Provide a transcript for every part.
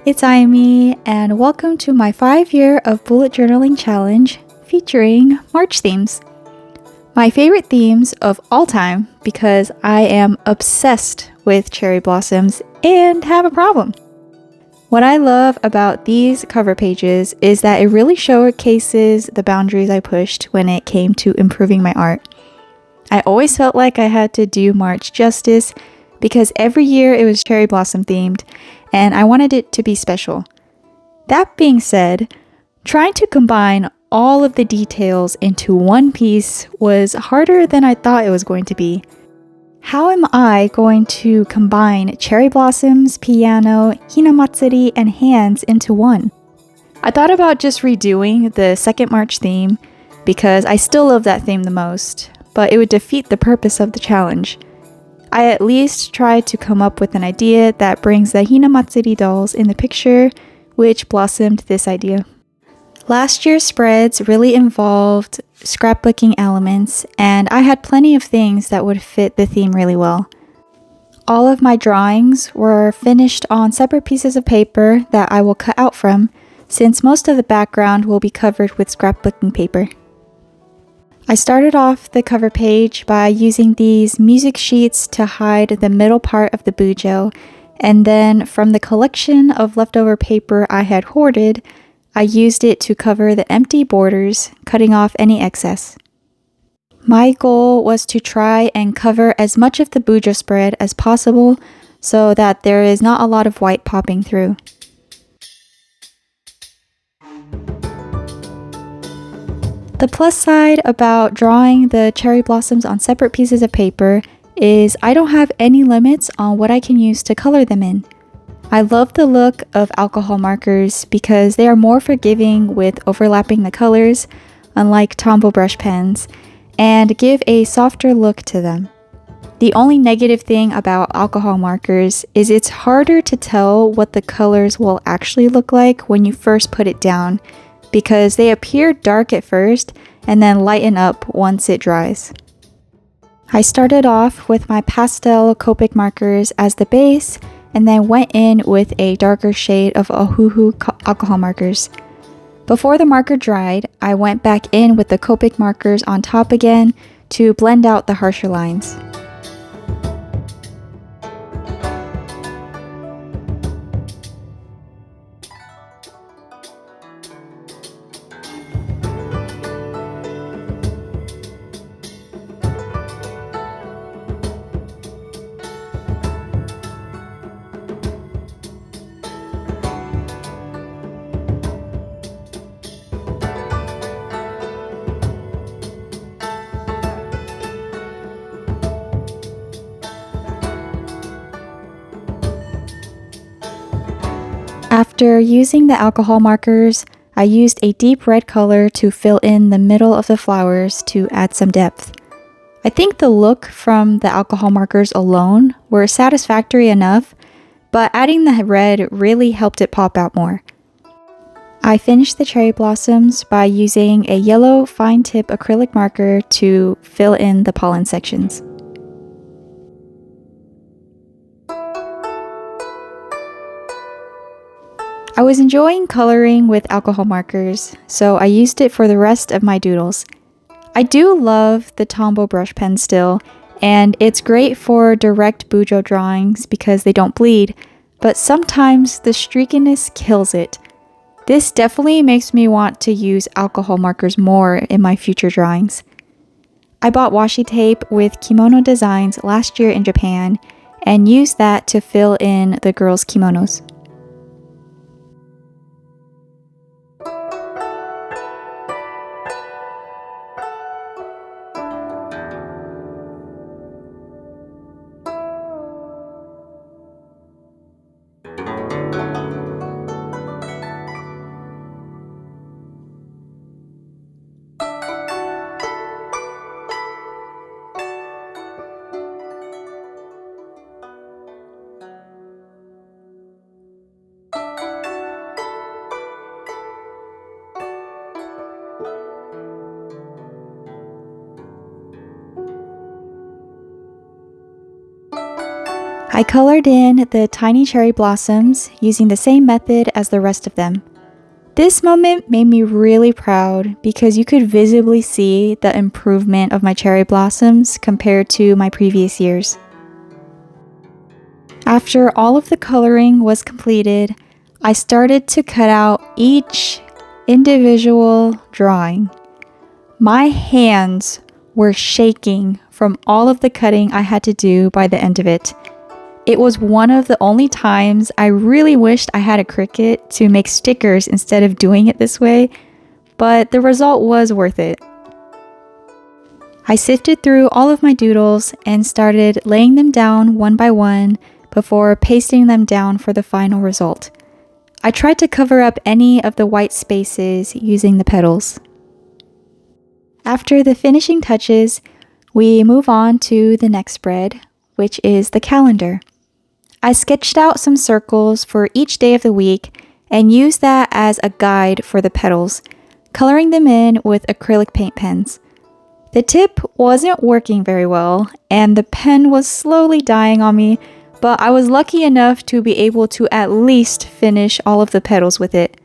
it's Aimi, and welcome to my 5-year of bullet journaling challenge featuring March themes. My favorite themes of all time because I am obsessed with cherry blossoms and have a problem. What I love about these cover pages is that it really showcases the boundaries I pushed when it came to improving my art. I always felt like I had to do March justice because every year it was cherry blossom themed and I wanted it to be special. That being said, trying to combine all of the details into one piece was harder than I thought it was going to be. How am I going to combine cherry blossoms, piano, hinamatsuri, and hands into one? I thought about just redoing the second March theme because I still love that theme the most, but it would defeat the purpose of the challenge. I at least tried to come up with an idea that brings the hinamatsuri dolls in the picture, which blossomed this idea. Last year's spreads really involved scrapbooking elements, and I had plenty of things that would fit the theme really well. All of my drawings were finished on separate pieces of paper that I will cut out from, since most of the background will be covered with scrapbooking paper. I started off the cover page by using these music sheets to hide the middle part of the bujo, and then from the collection of leftover paper I had hoarded, I used it to cover the empty borders, cutting off any excess. My goal was to try and cover as much of the bujo spread as possible so that there is not a lot of white popping through. The plus side about drawing the cherry blossoms on separate pieces of paper is I don't have any limits on what I can use to color them in. I love the look of alcohol markers because they are more forgiving with overlapping the colors, unlike Tombow brush pens, and give a softer look to them. The only negative thing about alcohol markers is it's harder to tell what the colors will actually look like when you first put it down, because they appear dark at first and then lighten up once it dries. I started off with my pastel Copic markers as the base and then went in with a darker shade of Ohuhu alcohol markers. Before the marker dried, I went back in with the Copic markers on top again to blend out the harsher lines. After using the alcohol markers, I used a deep red color to fill in the middle of the flowers to add some depth. I think the look from the alcohol markers alone were satisfactory enough, but adding the red really helped it pop out more. I finished the cherry blossoms by using a yellow fine tip acrylic marker to fill in the pollen sections. I was enjoying coloring with alcohol markers, so I used it for the rest of my doodles. I do love the Tombow brush pen still, and it's great for direct bujo drawings because they don't bleed, but sometimes the streakiness kills it. This definitely makes me want to use alcohol markers more in my future drawings. I bought washi tape with kimono designs last year in Japan and used that to fill in the girls' kimonos. I colored in the tiny cherry blossoms using the same method as the rest of them. This moment made me really proud because you could visibly see the improvement of my cherry blossoms compared to my previous years. After all of the coloring was completed, I started to cut out each individual drawing. My hands were shaking from all of the cutting I had to do by the end of it. It was one of the only times I really wished I had a Cricut to make stickers instead of doing it this way, but the result was worth it. I sifted through all of my doodles and started laying them down one by one before pasting them down for the final result. I tried to cover up any of the white spaces using the petals. After the finishing touches, we move on to the next spread, which is the calendar. I sketched out some circles for each day of the week and used that as a guide for the petals, coloring them in with acrylic paint pens. The tip wasn't working very well, and the pen was slowly dying on me, but I was lucky enough to be able to at least finish all of the petals with it.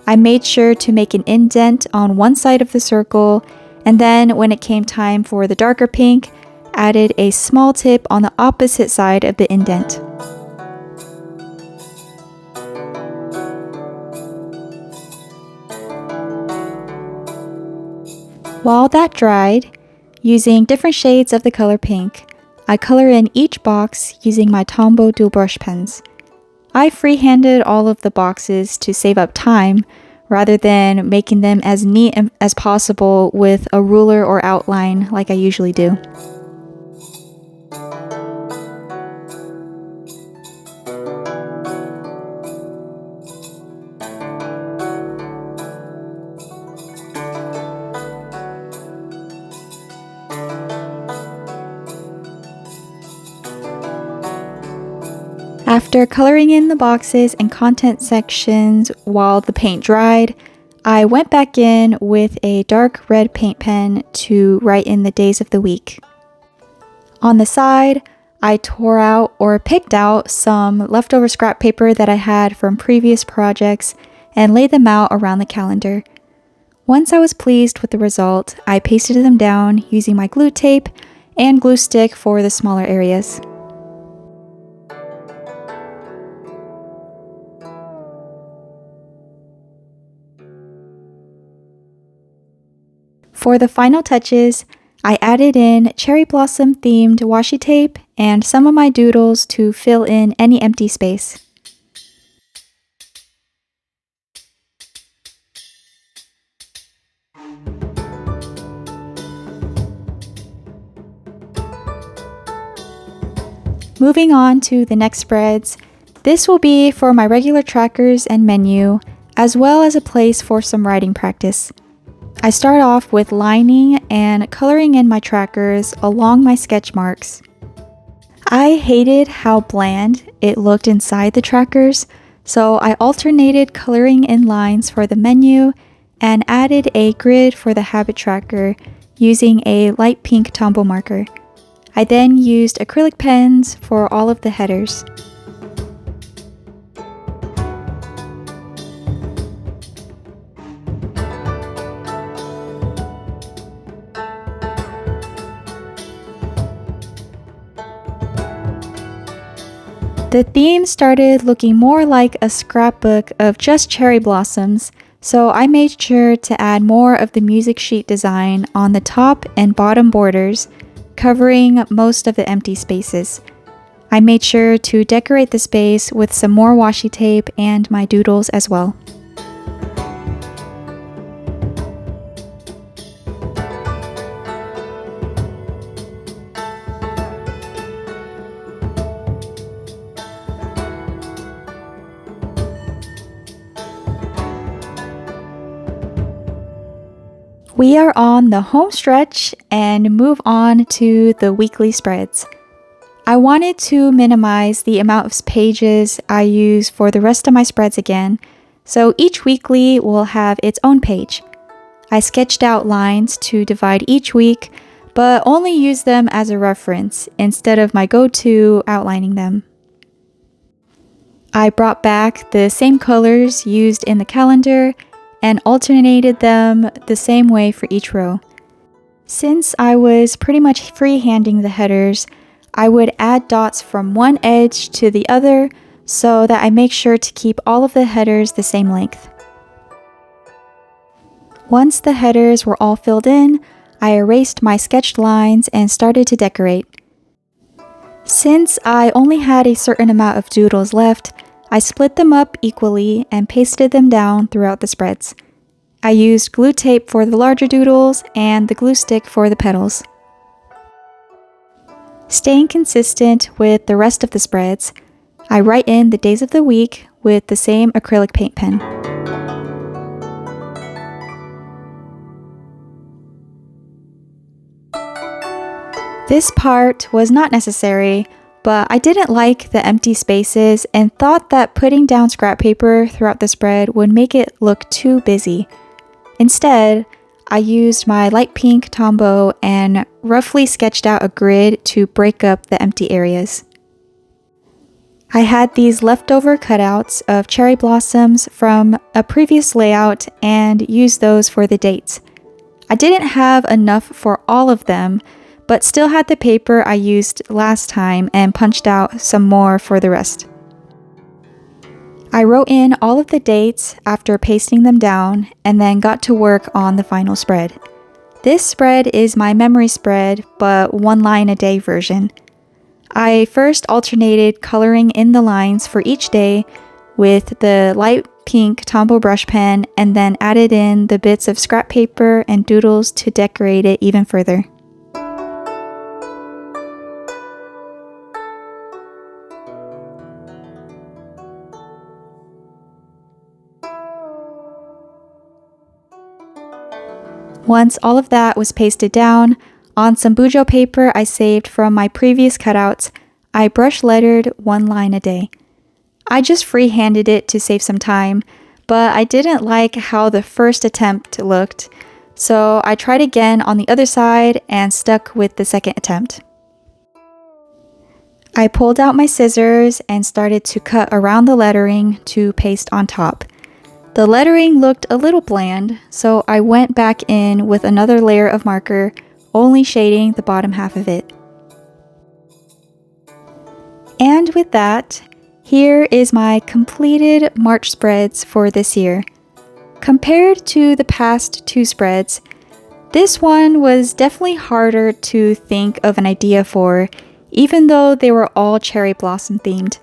I made sure to make an indent on one side of the circle, and then when it came time for the darker pink, added a small tip on the opposite side of the indent. While that dried, using different shades of the color pink, I color in each box using my Tombow dual brush pens. I freehanded all of the boxes to save up time, rather than making them as neat as possible with a ruler or outline like I usually do. After coloring in the boxes and content sections while the paint dried, I went back in with a dark red paint pen to write in the days of the week. On the side, I tore out or picked out some leftover scrap paper that I had from previous projects and laid them out around the calendar. Once I was pleased with the result, I pasted them down using my glue tape and glue stick for the smaller areas. For the final touches, I added in cherry blossom themed washi tape and some of my doodles to fill in any empty space. Moving on to the next spreads, this will be for my regular trackers and menu, as well as a place for some writing practice. I start off with lining and coloring in my trackers along my sketch marks. I hated how bland it looked inside the trackers, so I alternated coloring in lines for the menu and added a grid for the habit tracker using a light pink Tombow marker. I then used acrylic pens for all of the headers. The theme started looking more like a scrapbook of just cherry blossoms, so I made sure to add more of the music sheet design on the top and bottom borders, covering most of the empty spaces. I made sure to decorate the space with some more washi tape and my doodles as well. We are on the home stretch and move on to the weekly spreads. I wanted to minimize the amount of pages I use for the rest of my spreads again, so each weekly will have its own page. I sketched out lines to divide each week, but only use them as a reference instead of my go-to outlining them. I brought back the same colors used in the calendar and alternated them the same way for each row. Since I was pretty much freehanding the headers, I would add dots from one edge to the other so that I make sure to keep all of the headers the same length. Once the headers were all filled in, I erased my sketched lines and started to decorate. Since I only had a certain amount of doodles left, I split them up equally and pasted them down throughout the spreads. I used glue tape for the larger doodles and the glue stick for the petals. Staying consistent with the rest of the spreads, I write in the days of the week with the same acrylic paint pen. This part was not necessary, but I didn't like the empty spaces and thought that putting down scrap paper throughout the spread would make it look too busy. Instead, I used my light pink Tombow and roughly sketched out a grid to break up the empty areas. I had these leftover cutouts of cherry blossoms from a previous layout and used those for the dates. I didn't have enough for all of them, but still had the paper I used last time and punched out some more for the rest. I wrote in all of the dates after pasting them down and then got to work on the final spread. This spread is my memory spread, but 1 line a day version. I first alternated coloring in the lines for each day with the light pink Tombow brush pen and then added in the bits of scrap paper and doodles to decorate it even further. Once all of that was pasted down, on some bujo paper I saved from my previous cutouts, I brush lettered 1 line a day. I just freehanded it to save some time, but I didn't like how the first attempt looked, so I tried again on the other side and stuck with the second attempt. I pulled out my scissors and started to cut around the lettering to paste on top. The lettering looked a little bland, so I went back in with another layer of marker, only shading the bottom half of it. And with that, here is my completed March spreads for this year. Compared to the past 2 spreads, this one was definitely harder to think of an idea for, even though they were all cherry blossom themed.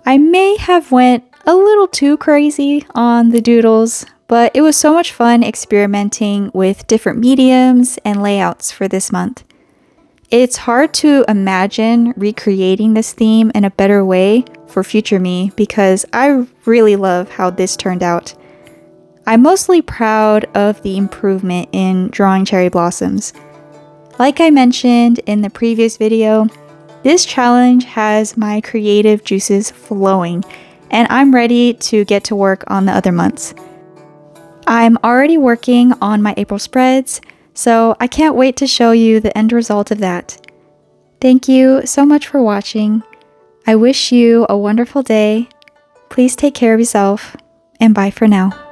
I may have went a little too crazy on the doodles, but it was so much fun experimenting with different mediums and layouts for this month. It's hard to imagine recreating this theme in a better way for future me because I really love how this turned out. I'm mostly proud of the improvement in drawing cherry blossoms. Like I mentioned in the previous video, this challenge has my creative juices flowing, and I'm ready to get to work on the other months. I'm already working on my April spreads, so I can't wait to show you the end result of that. Thank you so much for watching. I wish you a wonderful day. Please take care of yourself, and bye for now.